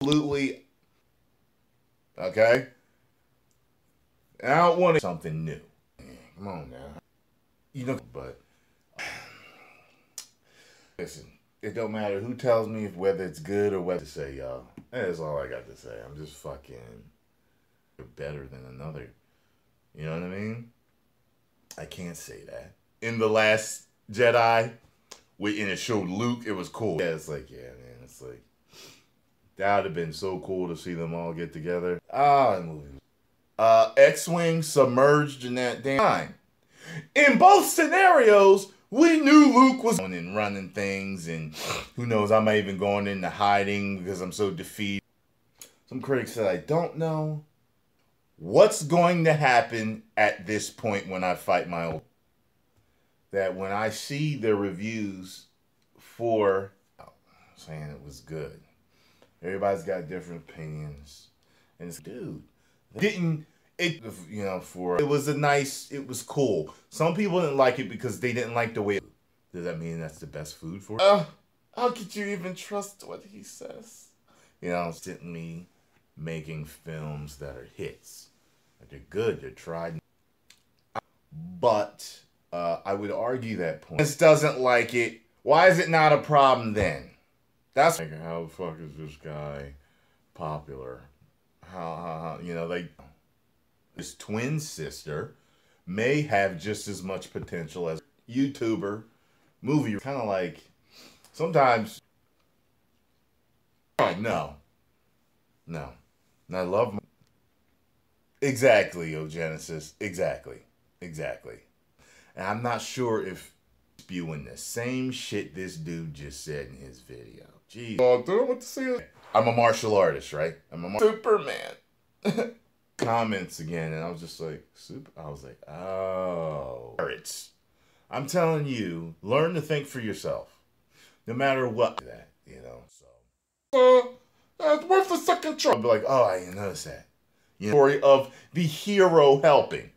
Absolutely. Okay? And I don't want something new. Come on now. You know, but listen, it don't matter who tells me whether it's good or what to say, y'all. That's all I got to say. I'm just fucking better than another. You know what I mean? I can't say that. In The Last Jedi, and it showed Luke, it was cool. Yeah, it's like, yeah, man, it's like, that would have been so cool to see them all get together. Ah, movie. X-Wing submerged in that damn time. In both scenarios, we knew Luke was and running things, and who knows, I might even going into hiding because I'm so defeated. Some critics said, I don't know what's going to happen at this point when I fight my old. That when I see the reviews for saying it was good, everybody's got different opinions. And it's, dude, didn't it, you know, for it was a nice, it was cool. Some people didn't like it because they didn't like the way. Does that mean that's the best food for it? How could you even trust what he says? You know, instantly making films that are hits. They're good, they're tried. But I would argue that point. This doesn't like it. Why is it not a problem then? That's like, how the fuck is this guy popular? How you know, like, his twin sister may have just as much potential as YouTuber, movie. Kind of like, sometimes, like, no. And I love my, exactly, yo, Genesis. Exactly. And I'm not sure if spewing the same shit this dude just said in his video. Jeez. Oh, dude, what to say? I'm a martial artist, right? I'm a Superman. Comments again, and I was just like, I was like, oh. I'm telling you, learn to think for yourself. No matter what that, you know. So, it's worth a second try. I'll be like, oh, I didn't notice that. You know, story of the hero helping.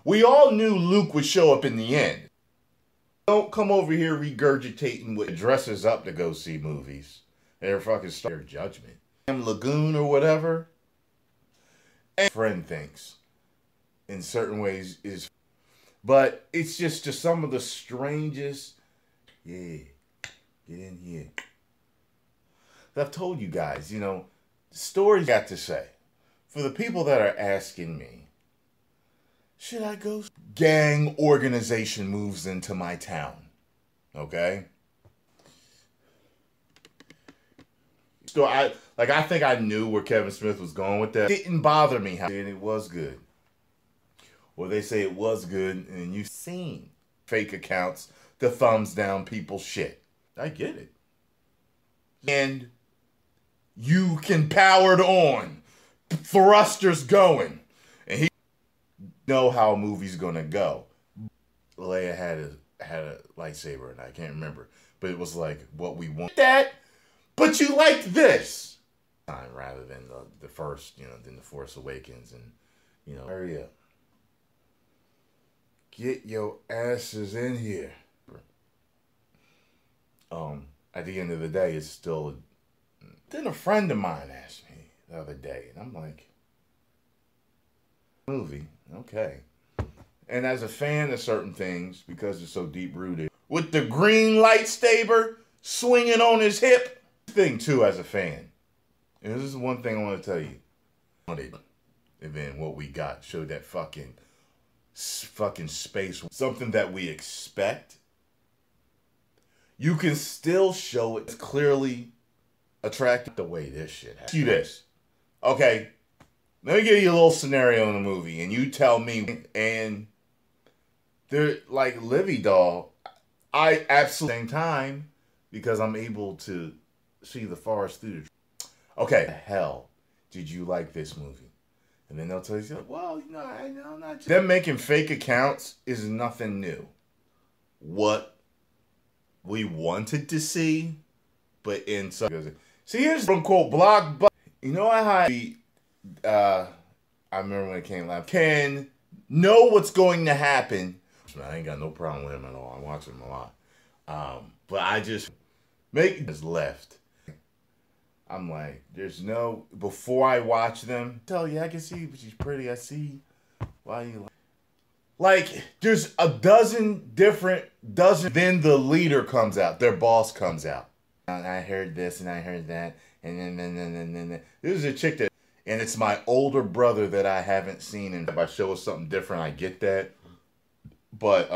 We all knew Luke would show up in the end. Don't come over here regurgitating what dresses up to go see movies. They're fucking start their judgment. Lagoon or whatever. And friend thinks in certain ways is, but it's just some of the strangest. Yeah, get in here. I've told you guys, you know, stories got to say. For the people that are asking me, should I go? Gang organization moves into my town. Okay? So I think I knew where Kevin Smith was going with that. It didn't bother me how and it was good. Well, they say it was good, and you've seen fake accounts to thumbs down people's shit. I get it. And you can power it on. Thrusters going. And he know how a movie's gonna go. Leia had a lightsaber, and I can't remember, but it was like what we want. That, but you liked this, rather than the first, you know, than the Force Awakens, and you know, hurry up, get your asses in here. At the end of the day, it's still. Then a friend of mine asked me the other day, and I'm like, movie, okay. And as a fan of certain things, because it's so deep-rooted, with the green lightsaber swinging on his hip, thing too as a fan. And this is one thing I want to tell you. And then what we got showed that fucking space, something that we expect. You can still show it clearly attractive the way this shit happens. See this. Okay, let me give you a little scenario in the movie, and you tell me, and they're like Livy Doll, I absolutely same time, because I'm able to see the forest through the okay, the hell did you like this movie? And then they'll tell you, well, you know, I know not just them making fake accounts is nothing new. What we wanted to see, but in some see, here's quote unquote blog, but you know how I remember when it came live, can know what's going to happen. I ain't got no problem with him at all. I watch him a lot. But I just make this left. I'm like, there's no, before I watch them, tell you, I can see she's pretty. I see why you like, there's a dozen different, then the leader comes out, their boss comes out. And I heard this and I heard that. And then. This is a chick that, and it's my older brother that I haven't seen. And if I show us something different, I get that. But,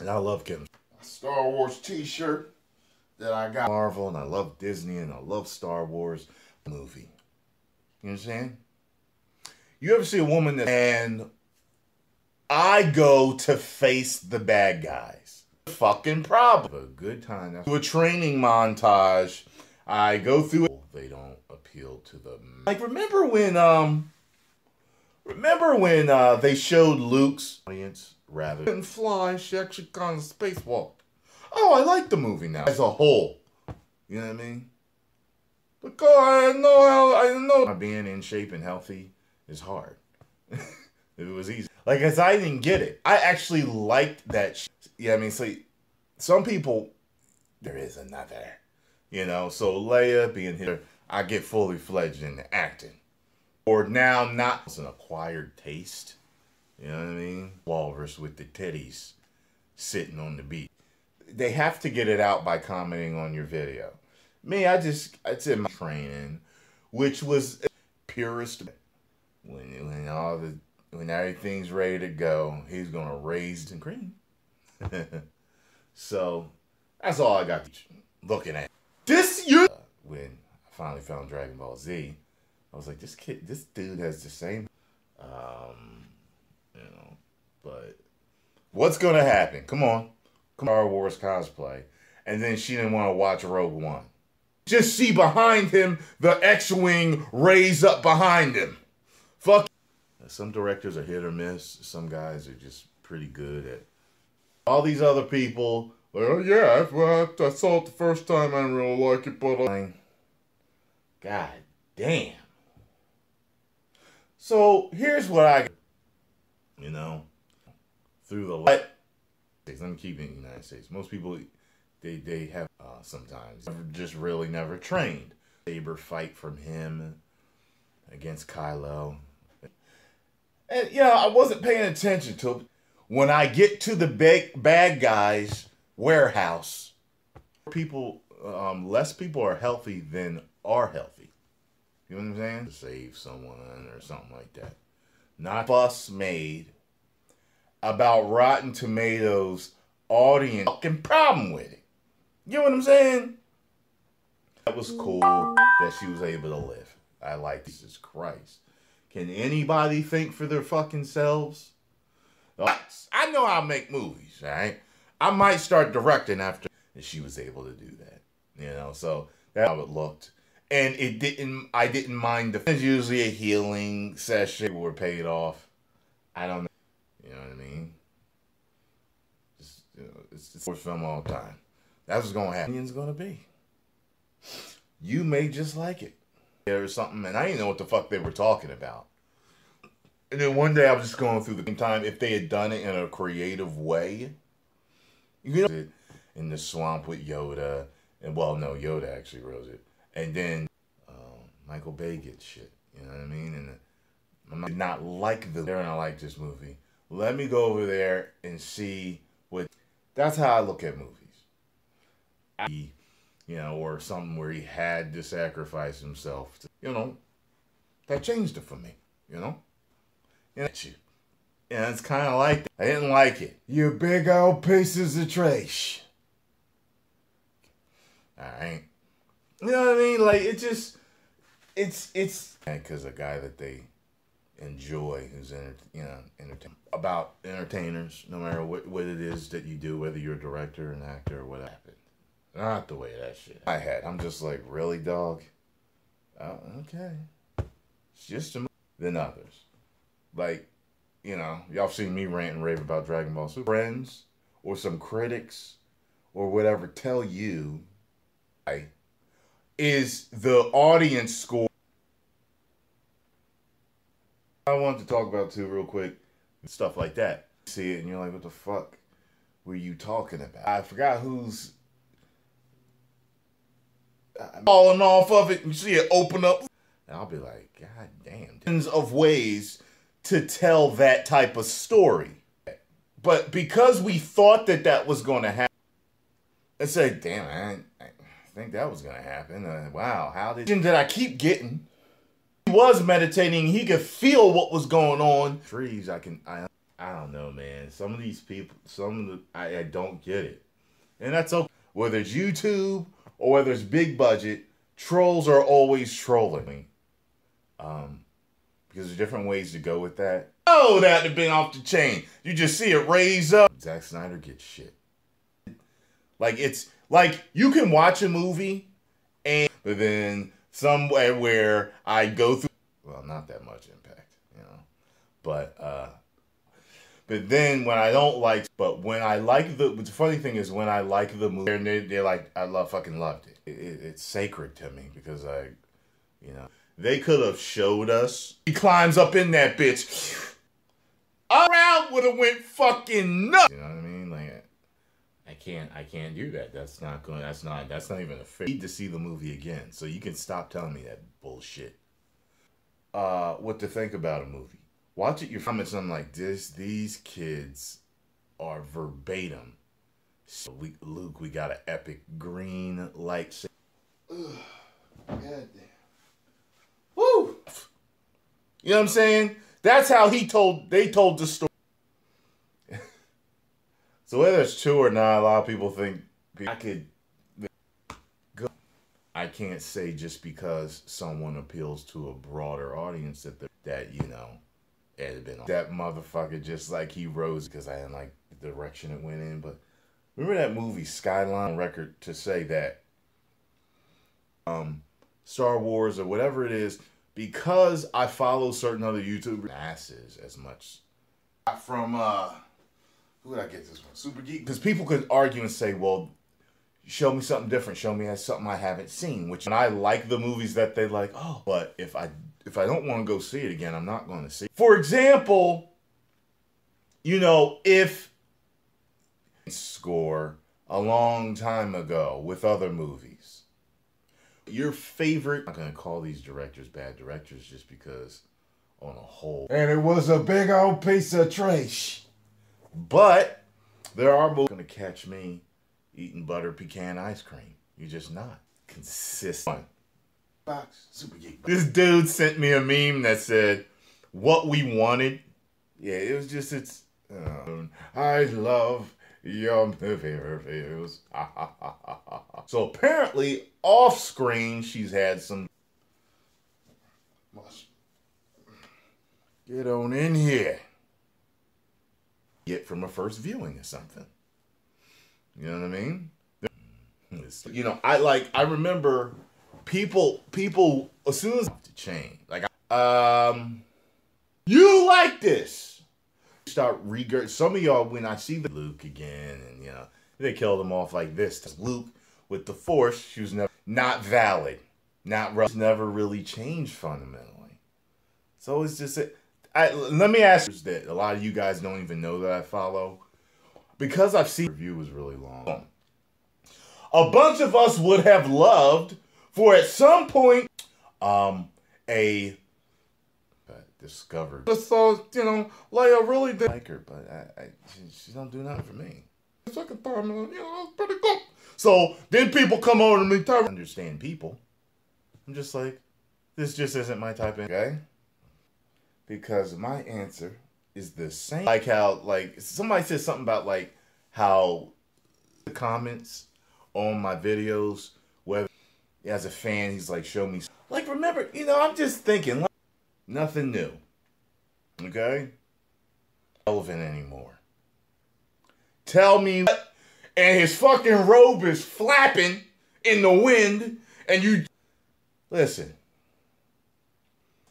and I love Kim. Star Wars t-shirt that I got. Marvel, and I love Disney, and I love Star Wars movie. You understand? You ever see a woman that, and I go to face the bad guys. Fucking problem. A good time. Do a training montage. I go through it. They don't appeal to the, like, remember when they showed Luke's audience rather than fly, she actually kind of spacewalked. Oh, I like the movie now as a whole. You know what I mean? Because I know being in shape and healthy is hard. It was easy. Like, as I didn't get it. I actually liked that. Yeah, I mean, so some people, there is another. You know, so Leia being here, I get fully fledged in the acting. Or now not, it's an acquired taste. You know what I mean? Walrus with the titties sitting on the beach. They have to get it out by commenting on your video. Me, it's in my training, which was purest. When everything's ready to go, he's gonna raise and cream. So that's all I got looking at. This year, when I finally found Dragon Ball Z, I was like, this dude has the same, you know. But what's gonna happen? Come on, Star Wars cosplay, and then she didn't want to watch Rogue One. Just see behind him the X-wing raise up behind him. Fuck. Some directors are hit or miss. Some guys are just pretty good at. All these other people, like, oh yeah, I saw it the first time. I didn't really like it, but God damn. So here's what I, you know, through the light. Let me keep it in the United States. Most people, they have sometimes just really never trained. Saber fight from him against Kylo. And yeah, I wasn't paying attention to it. When I get to the bad guy's warehouse, less people are healthy than are healthy. You know what I'm saying? To save someone or something like that. Not fuss made about Rotten Tomatoes audience fucking problem with it. You know what I'm saying? That was cool that she was able to live. I like Jesus Christ. Can anybody think for their fucking selves? I know how to make movies, all right? I might start directing after she was able to do that. You know, so that's how it looked. And I didn't mind it's usually a healing session. People were paid off. I don't know. You know what I mean? Just, you know, it's the sports film all the time. That's what's going to happen. It's going to be. You may just like it. Or something, and I didn't know what the fuck they were talking about. And then one day I was just going through the time, if they had done it in a creative way, you know, in the swamp with Yoda, and well, no, Yoda actually wrote it, and then Michael Bay gets shit, you know what I mean? And I did not like and I like this movie. Let me go over there and see what. That's how I look at movies. You know, or something where he had to sacrifice himself. You know, that changed it for me. You know, and it's kind of like that. I didn't like it. You big old pieces of trash. All right, you know what I mean? Like it's because a guy that they enjoy who's about entertainers, no matter what it is that you do, whether you're a director, an actor, or whatever. Not the way that shit. I'm just like, really, dog? Oh, okay. It's just a movie than others. Like, you know, y'all seen me rant and rave about Dragon Ball Super. Friends or some critics or whatever tell you is the audience score. I wanted to talk about too real quick. Stuff like that. You see it and you're like, what the fuck were you talking about? I forgot whose falling off of it, and you see it open up. And I'll be like, God damn. Tons of ways to tell that type of story. But because we thought that that was going to happen, I said, damn, I think that was going to happen. Wow, how did I keep getting? He was meditating. He could feel what was going on. Trees, I don't know, man. Some of these people, I don't get it. And that's okay. Whether it's YouTube or whether it's big budget, trolls are always trolling. Because there's different ways to go with that. Oh, that'd have been off the chain. You just see it raise up. Zack Snyder gets shit. Like, it's like you can watch a movie, but then somewhere where I go through, well, not that much impact, you know. But then when I don't like, but when I like the funny thing is when I like the movie, they're like, fucking loved it. It's sacred to me because you know, they could have showed us. He climbs up in that bitch. Around would have went fucking nuts. You know what I mean? Like, I can't do that. That's not even a fair. I need to see the movie again, so you can stop telling me that bullshit. What to think about a movie? Watch it. Your comments. I'm like this. These kids are verbatim. So Luke, we got an epic green lightsaber. God damn. Woo! You know what I'm saying? That's how they told the story. So whether it's true or not, a lot of people think I could go. I can't say just because someone appeals to a broader audience that you know, it had been that motherfucker just like he rose because I didn't like the direction it went in. But remember that movie Skyline record to say that Star Wars or whatever it is, because I follow certain other YouTubers, masses as much. From who did I get this from? Super Geek. Because people could argue and say, well, show me something different. Show me something I haven't seen. Which, and I like the movies that they like. Oh, but if I don't want to go see it again, I'm not going to see it. For example, you know, if score a long time ago with other movies. Your favorite, I'm not going to call these directors bad directors just because on a whole. And it was a big old piece of trash. But there are movies going to catch me eating butter pecan ice cream. You're just not consistent. Box, Super Geek. This dude sent me a meme that said, what we wanted. Yeah, it was just, I love your movie reviews. So apparently, off screen, she's had some. Get on in here. Get from a first viewing or something. You know what I mean? You know, I remember people as soon as to change. Like, you like this. Start some of y'all, when I see the Luke again, and you know, they killed him off like this. Luke with the Force, she was not valid, never really changed fundamentally. So it's just let me ask you that a lot of you guys don't even know that I follow, because I've seen the review was really long. A bunch of us would have loved for at some point a discovered. Just thought, you know, Leia really did like her, but she don't do nothing for me. Second time, you know, it's pretty cool. So then people come over to me, I understand people. I'm just like, this just isn't my type of, okay? Because my answer is the same. Like how, like, somebody said something about, like, how the comments on my videos, whether as a fan, he's like, show me. Like, remember, you know, I'm just thinking, like, nothing new. Okay? Relevant anymore. Tell me what, and his fucking robe is flapping in the wind, and you listen.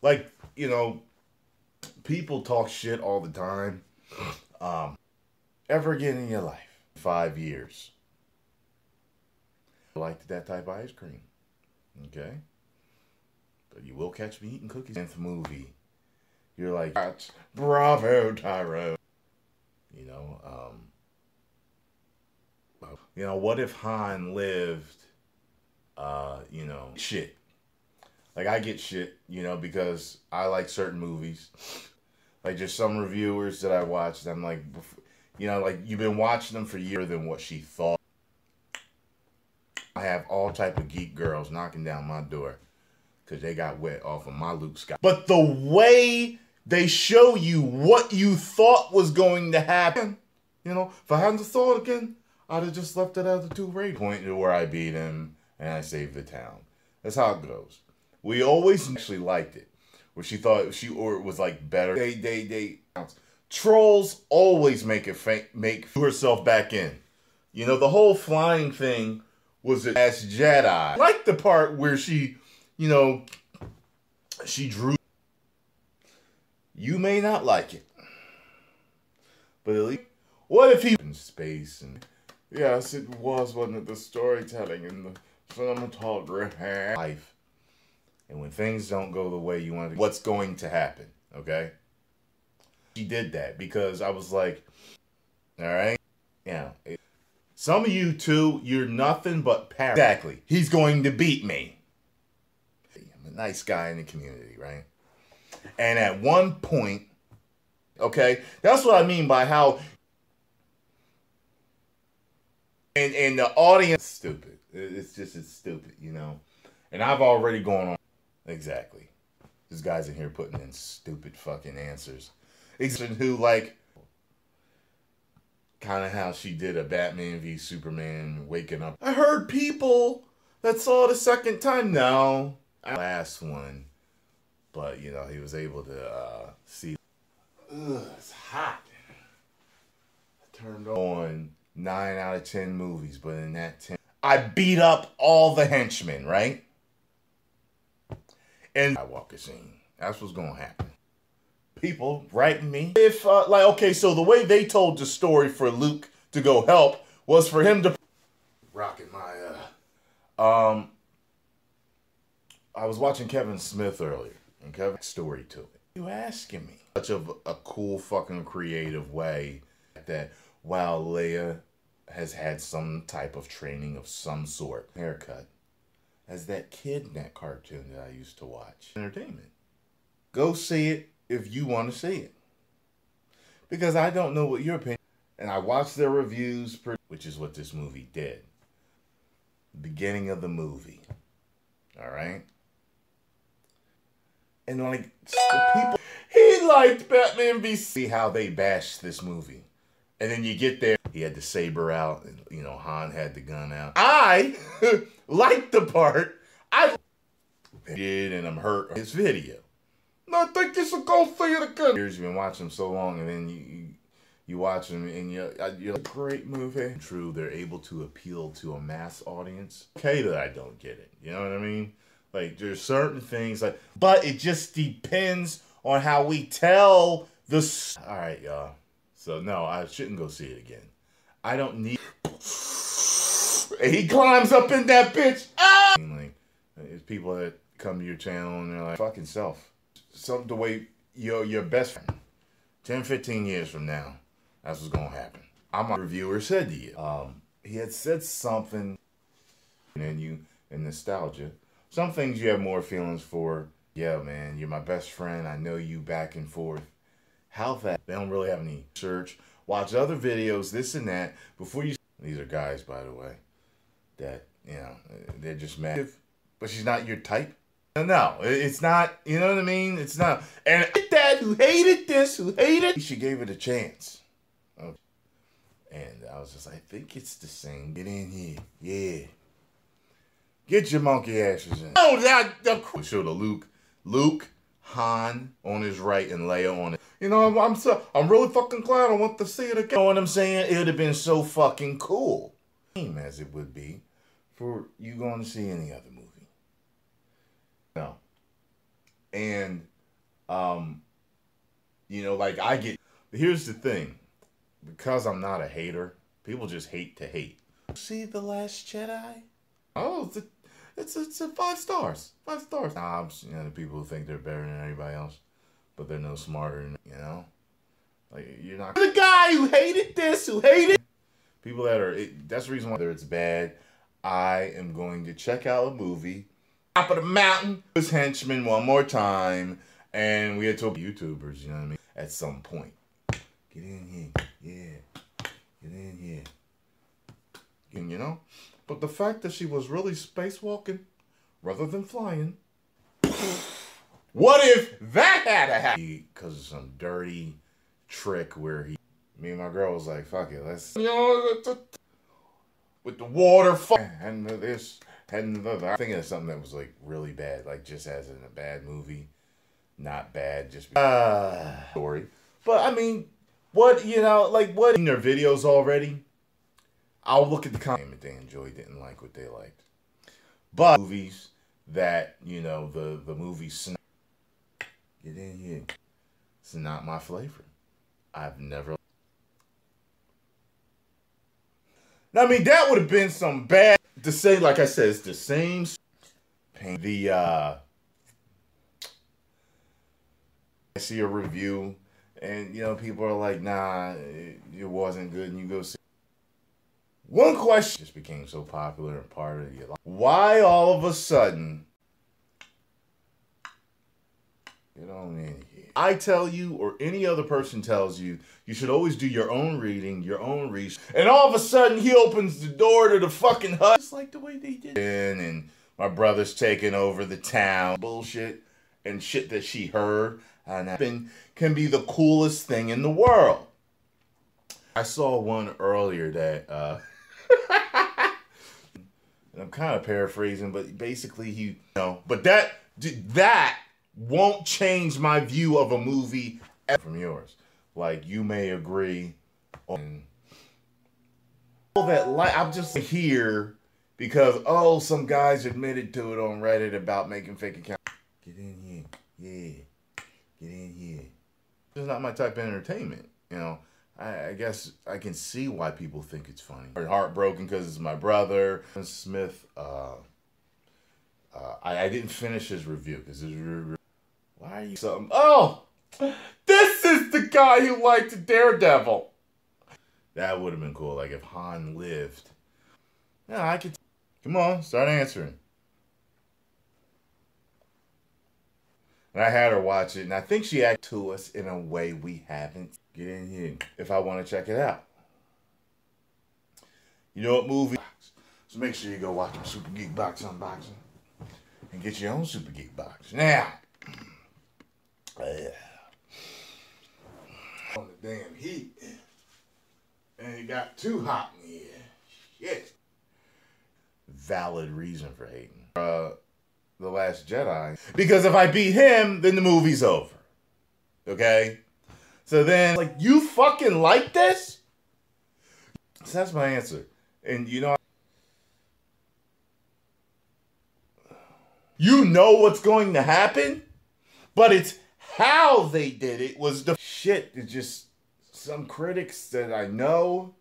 Like, you know, people talk shit all the time. Ever again in your life, 5 years, I liked that type of ice cream. Okay? But you will catch me eating cookies. 10th movie, you're like, bravo, Tyro. You know, what if Han lived you know, shit. Like, I get shit, you know, because I like certain movies. Like, just some reviewers that I watched, I'm like, you know, like, you've been watching them for years than what she thought. I have all type of geek girls knocking down my door because they got wet off of my Luke Skywalker. But the way they show you what you thought was going to happen, you know, if I hadn't thought again, I'd have just left it at the 2 raid point to where I beat him and I saved the town. That's how it goes. We always actually liked it, where she thought or it was like better. They trolls always make herself back in. You know, the whole flying thing was a last Jedi. I like the part where she, you know, she drew. You may not like it, but at least, what if he in space and yes, it wasn't it the storytelling and the cinematography life. And when things don't go the way you want to, what's going to happen, okay? She did that because I was like, all right, yeah. Some of you, too, you're nothing but paranoid. Exactly. He's going to beat me. I'm a nice guy in the community, right? And at one point, okay, that's what I mean by how... And the audience... Stupid. It's stupid, you know? And I've already gone on... Exactly. This guy's in here putting in stupid fucking answers. Who, like, kind of how she did a Batman v Superman waking up. I heard people that saw it a second time. No. Last one. But, you know, he was able to see. Ugh, it's hot. I turned on 9 out of 10 movies, but in that 10, I beat up all the henchmen, right? And Skywalker scene. That's what's gonna happen. People writing me. If like, okay, so the way they told the story for Luke to go help was for him to rocking my I was watching Kevin Smith earlier, and Kevin's story to it. You asking me such of a cool fucking creative way that while Leia has had some type of training of some sort, haircut. As that kid in that cartoon that I used to watch. Entertainment. Go see it if you want to see it. Because I don't know what your opinion is. And I watched their reviews, which is what this movie did. The beginning of the movie. Alright? And like, the people... He liked Batman v... See how they bashed this movie. And then you get there, he had the saber out, and, you know, Han had the gun out. I liked the part. I did, and I'm hurt. His video. No, I think you should go see it again. You've been watching him so long, and then you watch him, and you're like, great movie. True, they're able to appeal to a mass audience. Okay, that I don't get it. You know what I mean? Like, there's certain things like, but it just depends on how we tell the. All right, y'all. So, no, I shouldn't go see it again. I don't need... He climbs up in that bitch. Ah! Like, there's people that come to your channel and they're like, fucking self. Some the way your best friend, 10, 15 years from now, that's what's going to happen. A reviewer said to you, he had said something, and nostalgia. Some things you have more feelings for. Yeah, man, you're my best friend. I know you back and forth. How that they don't really have any search. Watch other videos, this and that, before you... These are guys, by the way, that, you know, they're just mad. But she's not your type. No, it's not, you know what I mean? It's not. And dad who hated this, who hated... She gave it a chance. Okay. And I was just like, I think it's the same. Get in here. Yeah. Get your monkey asses in. Oh, that... Show the Luke, Han on his right, and Leia on it. You know, I'm really fucking glad I want to see it again. You know what I'm saying? It would have been so fucking cool. As it would be for you going to see any other movie. No. And, you know, like here's the thing. Because I'm not a hater, people just hate to hate. See The Last Jedi? Oh, it's a 5 stars. 5 stars. Knobs, you know, the people who think they're better than everybody else. But they're no smarter than, you know? Like, you're not... The guy who hated this, who hated... People that are... that's the reason why it's bad. I am going to check out a movie. Top of the mountain. His henchman one more time. And we had to YouTubers, you know what I mean? At some point. Get in here. Yeah. Get in here. And you know? But the fact that she was really spacewalking rather than flying. What if that had to happen? Because of some dirty trick where me and my girl was like, fuck it, let's, you know, with the water, and this, and the other. I'm thinking of something that was like really bad, like just as in a bad movie. Not bad, just story. But I mean, what, you know, like what in their videos already? I'll look at the comment they enjoyed, didn't like what they liked. But movies that, you know, the movie get in here. It's not my flavor. I've never. I mean, that would have been some bad to say. Like I said, it's the same pain. I see a review, and you know, people are like, "Nah, it wasn't good," and you go see. One question just became so popular and part of your life. Why all of a sudden? Get on in here. I tell you, or any other person tells you, you should always do your own reading, your own research. And all of a sudden, he opens the door to the fucking hut. Just like the way they did. And my brother's taking over the town. Bullshit and shit that she heard. And can be the coolest thing in the world. I saw one earlier that, and I'm kind of paraphrasing, but basically he, you know, but that won't change my view of a movie from yours. Like, you may agree on all that. I'm just here because, oh, some guys admitted to it on Reddit about making fake accounts. Get in here. Yeah. Get in here. It's not my type of entertainment, you know. I guess I can see why people think it's funny. I'm heartbroken because it's my brother. Smith, I didn't finish his review because his review. Why are you something? Oh, this is the guy who liked Daredevil. That would have been cool. Like if Han lived. Yeah, I could. Come on, start answering. And I had her watch it, and I think she acted to us in a way we haven't. Get in here if I want to check it out. You know what movie? So make sure you go watch Super Geek Box Unboxing and get your own Super Geek Box. Now, on the damn heat, and it got too hot in here. Shit. Valid reason for hating. The Last Jedi. Because if I beat him, then the movie's over. Okay? So then, like, you fucking like this? So that's my answer. And you know what's going to happen? But it's how they did it was the shit. It's just some critics that I know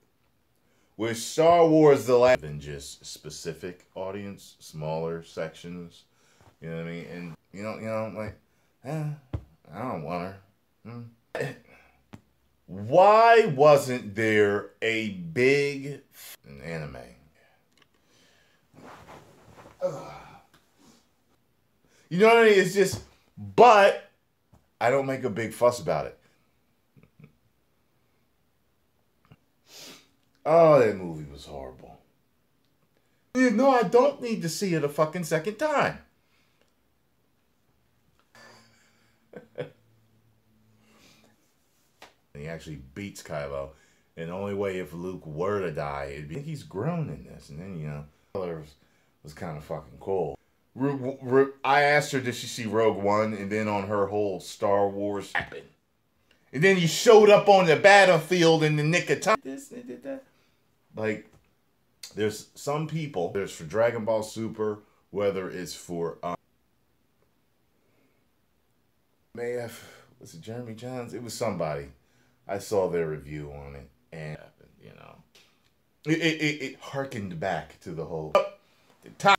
with Star Wars the last than just specific audience, smaller sections. You know what I mean? And you know, like, I don't want her. Why wasn't there a big anime? You know what I mean? It's just, but I don't make a big fuss about it. Oh, that movie was horrible. No, I don't need to see it a fucking second time. He actually beats Kylo. And the only way if Luke were to die, it'd be, I think he's grown in this. And then, you know, was kind of fucking cool. I asked her, did she see Rogue One? And then on her whole Star Wars happened. And then you showed up on the battlefield in the nick of time. This, they did that. Like, there's some people, there's for Dragon Ball Super, whether it's for, was it Jeremy Johns? It was somebody. I saw their review on it, and you know, it harkened back to the whole. The top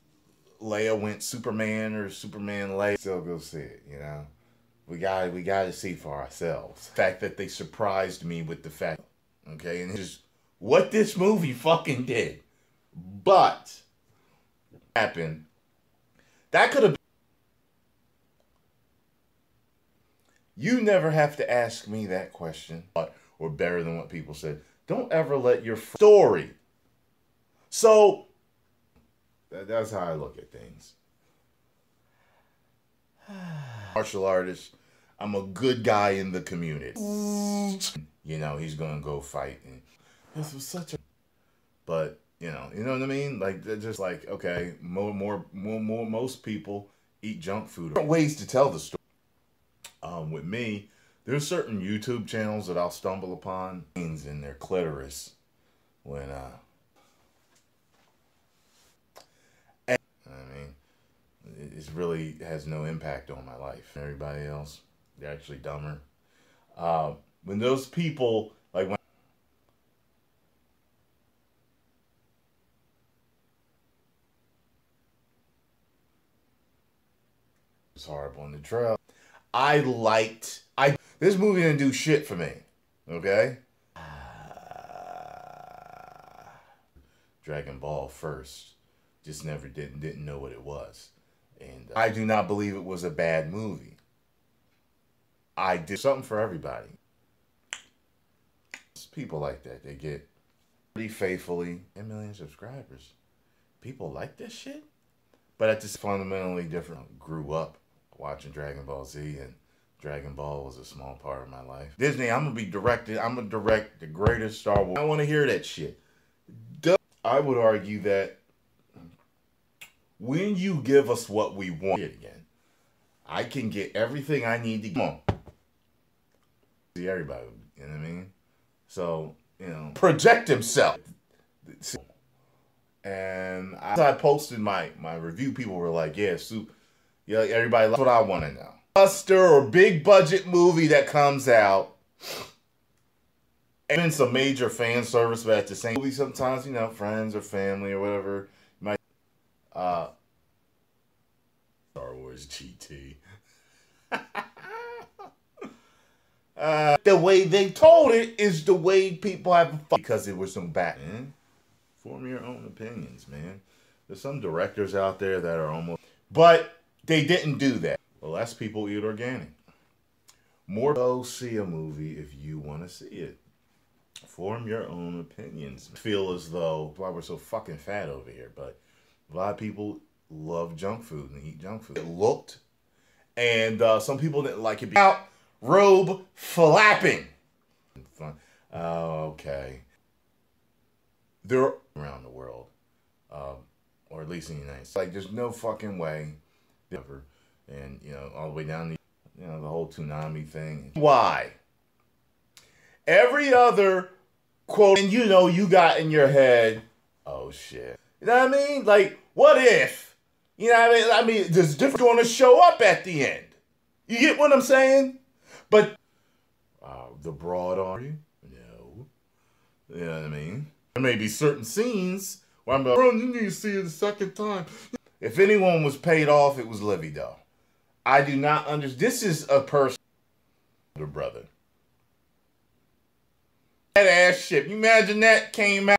Leia went Superman or Superman Leia. Still go see it, you know. We got to see for ourselves. The fact that they surprised me with the fact, okay, and it's just what this movie fucking did. But happened. That could have been. You never have to ask me that question, or better than what people said. Don't ever let your story. So, that's how I look at things. Martial artist. I'm a good guy in the community. You know, he's going to go fight. And this was such a... But, you know what I mean? Like, they're just like, okay, most people eat junk food. Different ways to tell the story. With me, there's certain YouTube channels that I'll stumble upon in their clitoris when I mean, it really has no impact on my life. Everybody else, they're actually dumber. When those people like when it's horrible on the trail. This movie didn't do shit for me. Okay? Dragon Ball first. Just never didn't know what it was. And I do not believe it was a bad movie. I did something for everybody. It's people like that. They get pretty faithfully 10 million subscribers. People like this shit? But it's just fundamentally different. Grew up watching Dragon Ball Z, and Dragon Ball was a small part of my life. Disney, I'm going to direct the greatest Star Wars. I want to hear that shit. I would argue that when you give us what we want again, I can get everything I need to get. Come on. See everybody, you know what I mean? So, you know, project himself. And as I posted my review, people were like, yeah, yeah, everybody, that's what I want to know. Buster or big budget movie that comes out. And some major fan service, but at the same movie sometimes, you know, friends or family or whatever. Might Star Wars GT. The way they told it is the way people have fun. Because it was some back. Form your own opinions, man. There's some directors out there that are almost... But they didn't do that. Well, less people eat organic. More go see a movie if you want to see it. Form your own opinions. Feel as though, why we're so fucking fat over here, but a lot of people love junk food and eat junk food. It looked, and some people didn't like it. Out robe flapping. Fun. Okay. They're around the world, or at least in the United States. Like, there's no fucking way. Ever. And, you know, all the way down the, you know, the whole tsunami thing. Why? Every other quote, and you know, you got in your head, oh shit. You know what I mean? Like, what if? You know what I mean? There's different going to show up at the end. You get what I'm saying? But the broad army? No. You know what I mean? There may be certain scenes where I'm like, bro, you need to see it a second time. If anyone was paid off, it was Livy, though. I do not understand. This is a person, brother. That ass shit. You imagine that came out.